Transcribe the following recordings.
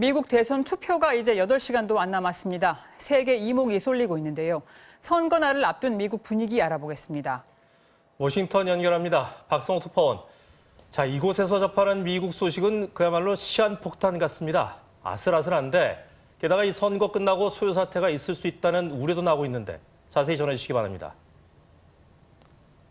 미국 대선 투표가 이제 8시간도 안 남았습니다. 세계 이목이 쏠리고 있는데요. 선거 날을 앞둔 미국 분위기 알아보겠습니다. 워싱턴 연결합니다. 박성호 특파원. 자, 이곳에서 접하는 미국 소식은 그야말로 시한폭탄 같습니다. 아슬아슬한데 게다가 이 선거 끝나고 소요 사태가 있을 수 있다는 우려도 나오고 있는데 자세히 전해 주시기 바랍니다.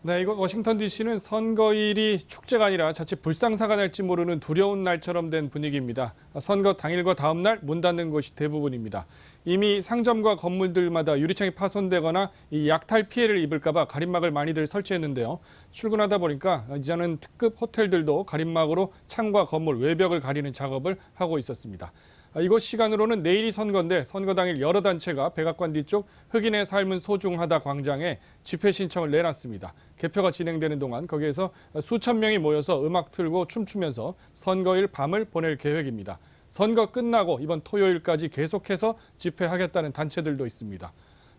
네, 이곳 워싱턴 DC는 선거일이 축제가 아니라 자칫 불상사가 날지 모르는 두려운 날처럼 된 분위기입니다. 선거 당일과 다음 날 문 닫는 곳이 대부분입니다. 이미 상점과 건물들마다 유리창이 파손되거나 이 약탈 피해를 입을까 봐 가림막을 많이들 설치했는데요. 출근하다 보니까 이제는 특급 호텔들도 가림막으로 창과 건물 외벽을 가리는 작업을 하고 있었습니다. 이곳 시간으로는 내일이 선거인데 선거 당일 여러 단체가 백악관 뒤쪽 흑인의 삶은 소중하다 광장에 집회 신청을 내놨습니다. 개표가 진행되는 동안 거기에서 수천 명이 모여서 음악 틀고 춤추면서 선거일 밤을 보낼 계획입니다. 선거 끝나고 이번 토요일까지 계속해서 집회하겠다는 단체들도 있습니다.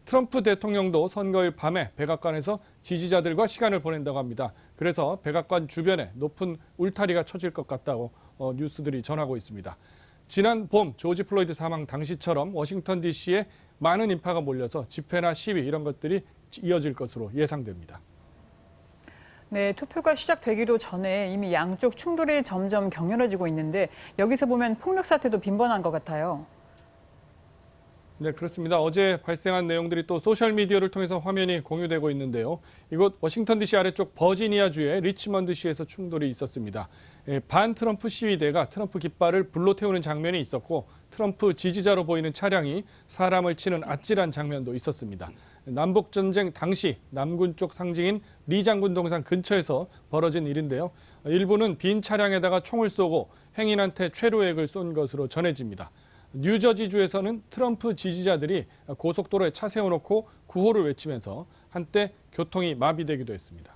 트럼프 대통령도 선거일 밤에 백악관에서 지지자들과 시간을 보낸다고 합니다. 그래서 백악관 주변에 높은 울타리가 쳐질 것 같다고 뉴스들이 전하고 있습니다. 지난 봄 조지 플로이드 사망 당시처럼 워싱턴 DC에 많은 인파가 몰려서 집회나 시위 이런 것들이 이어질 것으로 예상됩니다. 네, 투표가 시작되기도 전에 이미 양쪽 충돌이 점점 격렬해지고 있는데 여기서 보면 폭력 사태도 빈번한 것 같아요. 네, 그렇습니다. 어제 발생한 내용들이 또 소셜미디어를 통해서 화면이 공유되고 있는데요. 이곳 워싱턴 DC 아래쪽 버지니아주의 리치먼드시에서 충돌이 있었습니다. 반 트럼프 시위대가 트럼프 깃발을 불로 태우는 장면이 있었고 트럼프 지지자로 보이는 차량이 사람을 치는 아찔한 장면도 있었습니다. 남북전쟁 당시 남군 쪽 상징인 리 장군 동상 근처에서 벌어진 일인데요. 일부는 빈 차량에다가 총을 쏘고 행인한테 최루액을 쏜 것으로 전해집니다. 뉴저지주에서는 트럼프 지지자들이 고속도로에 차 세워놓고 구호를 외치면서 한때 교통이 마비되기도 했습니다.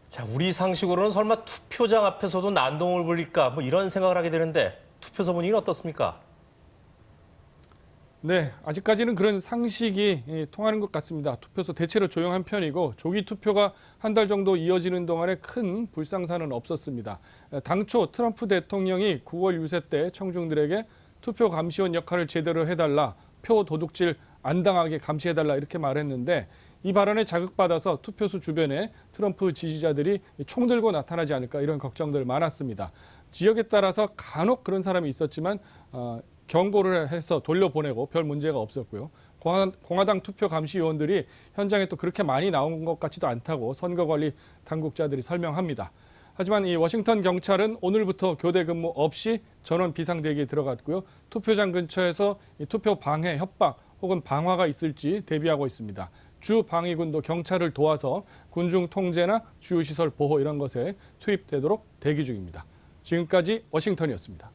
자, 우리 상식으로는 설마 투표장 앞에서도 난동을 부릴까 뭐 이런 생각을 하게 되는데 투표소 분위기는 어떻습니까? 네, 아직까지는 그런 상식이 통하는 것 같습니다. 투표소 대체로 조용한 편이고 조기 투표가 한 달 정도 이어지는 동안에 큰 불상사는 없었습니다. 당초 트럼프 대통령이 9월 유세 때 청중들에게 투표 감시원 역할을 제대로 해달라, 표 도둑질 안 당하게 감시해달라 이렇게 말했는데 이 발언에 자극받아서 투표소 주변에 트럼프 지지자들이 총 들고 나타나지 않을까 이런 걱정들 많았습니다. 지역에 따라서 간혹 그런 사람이 있었지만 경고를 해서 돌려보내고 별 문제가 없었고요. 공화당 투표 감시위원들이 현장에 또 그렇게 많이 나온 것 같지도 않다고 선거관리 당국자들이 설명합니다. 하지만 이 워싱턴 경찰은 오늘부터 교대 근무 없이 전원 비상대기에 들어갔고요. 투표장 근처에서 이 투표 방해, 협박 혹은 방화가 있을지 대비하고 있습니다. 주 방위군도 경찰을 도와서 군중 통제나 주요 시설 보호 이런 것에 투입되도록 대기 중입니다. 지금까지 워싱턴이었습니다.